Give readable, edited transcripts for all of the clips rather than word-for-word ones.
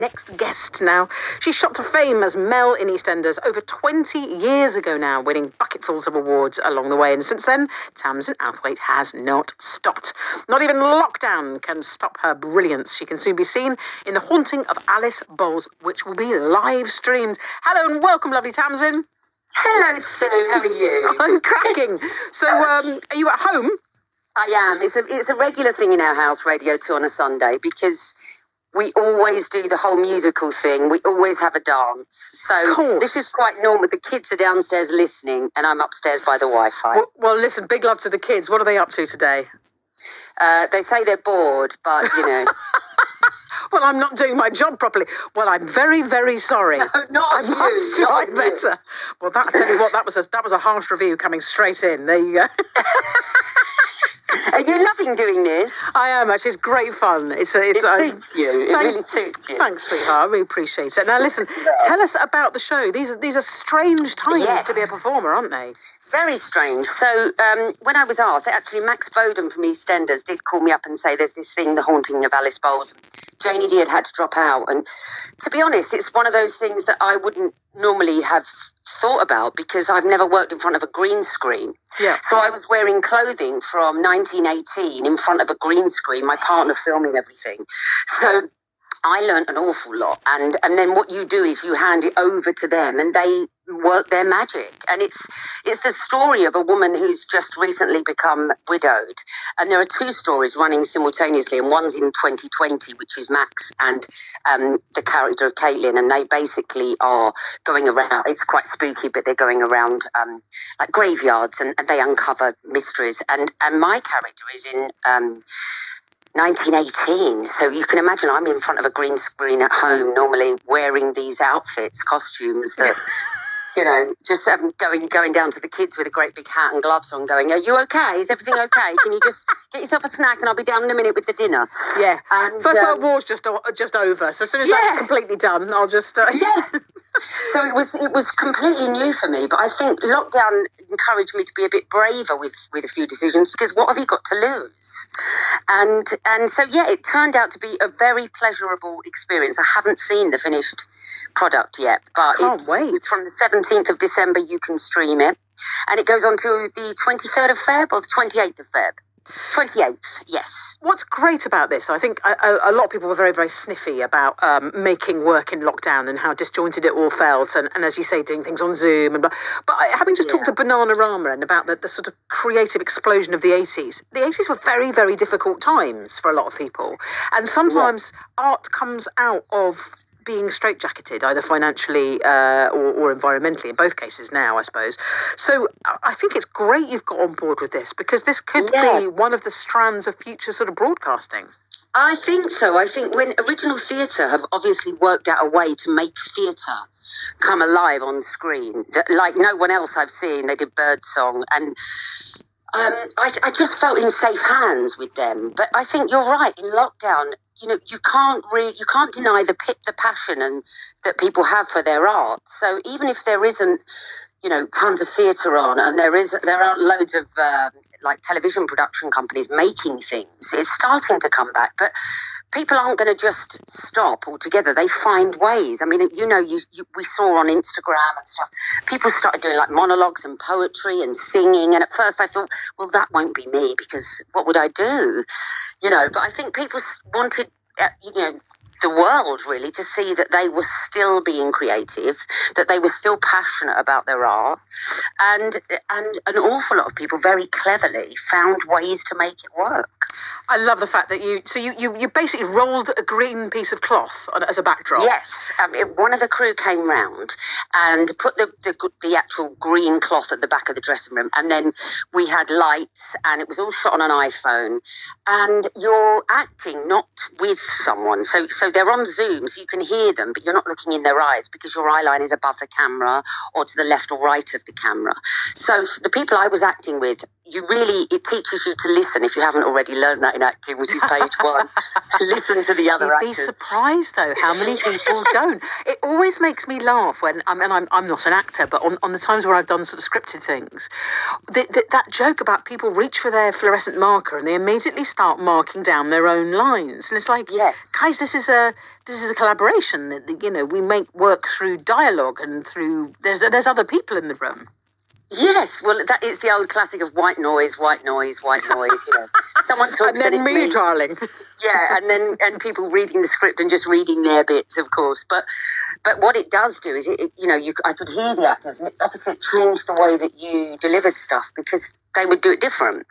Next guest now. She shot to fame as Mel in EastEnders over 20 years ago now, winning bucketfuls of awards along the way. And since then, Tamzin Outhwaite has not stopped. Not even lockdown can stop her brilliance. She can soon be seen in The Haunting of Alice Bowles, which will be live streamed. Hello and welcome, lovely Tamzin. Hello, Sue. How are you? I'm cracking. So, are you at home? I am. It's a regular thing in our house, Radio 2 on a Sunday, because we always do the whole musical thing. We always have a dance. So this is quite normal. The kids are downstairs listening and I'm upstairs by the Wi-Fi. Well, listen, big love to the kids. What are they up to today? They say they're bored, but, you know. Well, I'm not doing my job properly. Well, I'm very, very sorry. No, not I must try better. Well, I tell you what, that was a harsh review coming straight in. There you go. Are you loving doing this? I am, actually. It's great fun. It suits you. It really suits you. Thanks, sweetheart. I really appreciate it. Now, listen, tell us about the show. These are strange times to be a performer, aren't they? Very strange. So when I was asked, actually Max Bowden from EastEnders did call me up and say there's this thing, The Haunting of Alice Bowles. Janie D had to drop out. And to be honest, it's one of those things that I wouldn't normally have thought about because I've never worked in front of a green screen. Yeah. So I was wearing clothing from 1918 in front of a green screen, my partner filming everything. So I learned an awful lot. And then what you do is you hand it over to them and they work their magic. And it's the story of a woman who's just recently become widowed. And there are two stories running simultaneously. And one's in 2020, which is Max and the character of Caitlin. And they basically are going around. It's quite spooky, but they're going around like graveyards and they uncover mysteries. And my character is in 1918. So you can imagine I'm in front of a green screen at home, normally wearing these outfits, costumes that, you know, just going down to the kids with a great big hat and gloves on going, are you okay? Is everything okay? Can you just get yourself a snack and I'll be down in a minute with the dinner? Yeah. And First World War's just over. So as soon as that's completely done, I'll just... Yeah. So it was completely new for me, but I think lockdown encouraged me to be a bit braver with a few decisions because what have you got to lose? And so, yeah, it turned out to be a very pleasurable experience. I haven't seen the finished product yet, but Can't wait. From the 17th of December, you can stream it. And it goes on to the 23rd of Feb or the 28th of Feb. 28th, yes. What's great about this, I think a lot of people were very, very sniffy about making work in lockdown and how disjointed it all felt. And as you say, doing things on Zoom. But having just talked to Bananarama and about the sort of creative explosion of the 80s, the 80s were very, very difficult times for a lot of people. And sometimes art comes out of being straitjacketed, either financially or environmentally, in both cases now, I suppose. So I think it's great you've got on board with this because this could be one of the strands of future sort of broadcasting. I think so. I think when Original Theatre have obviously worked out a way to make theatre come alive on screen, like no one else I've seen. They did Birdsong and I just felt in safe hands with them. But I think you're right. In lockdown, you know, you can't deny the passion and that people have for their art. So even if there isn't, you know, tons of theatre on, and there aren't loads of like television production companies making things, it's starting to come back. But people aren't going to just stop altogether. They find ways. I mean, you know, we saw on Instagram and stuff, people started doing like monologues and poetry and singing. And at first I thought, well, that won't be me because what would I do? You know, but I think people wanted, you know, the world really to see that they were still being creative, that they were still passionate about their art, and an awful lot of people very cleverly found ways to make it work. I love the fact that you basically rolled a green piece of cloth as a backdrop. Yes, one of the crew came round and put the actual green cloth at the back of the dressing room, and then we had lights, and it was all shot on an iPhone, and you're acting not with someone, so they're on Zoom, so you can hear them, but you're not looking in their eyes because your eye line is above the camera or to the left or right of the camera. So the people I was acting with, it teaches you to listen if you haven't already learned that in acting, which is page 1. Listen to the other You'd be actors. surprised though how many people don't. It always makes me laugh when I'm not an actor, but on the times where I've done sort of scripted things, that joke about people reach for their fluorescent marker and they immediately start marking down their own lines, and it's like, Yes. guys, this is a collaboration. We make work through dialogue and through there's other people in the room. Yes, well, that is the old classic of white noise, white noise, white noise. Someone talks And then it's me, darling. Yeah, and people reading the script and just reading their bits, of course. But what it does do is I could hear the actors, and it obviously changed the way that you delivered stuff because they would do it different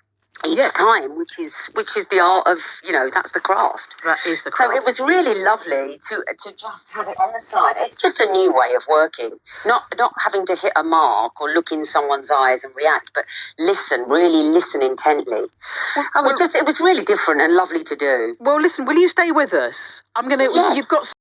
each time, which is the art of that's the craft. That is the craft. So it was really lovely to just have it on the side. It's just a new way of working, not having to hit a mark or look in someone's eyes and react, but really listen intently. It was really different and lovely to do. Well, listen, will you stay with us? I'm gonna. Yes. You've got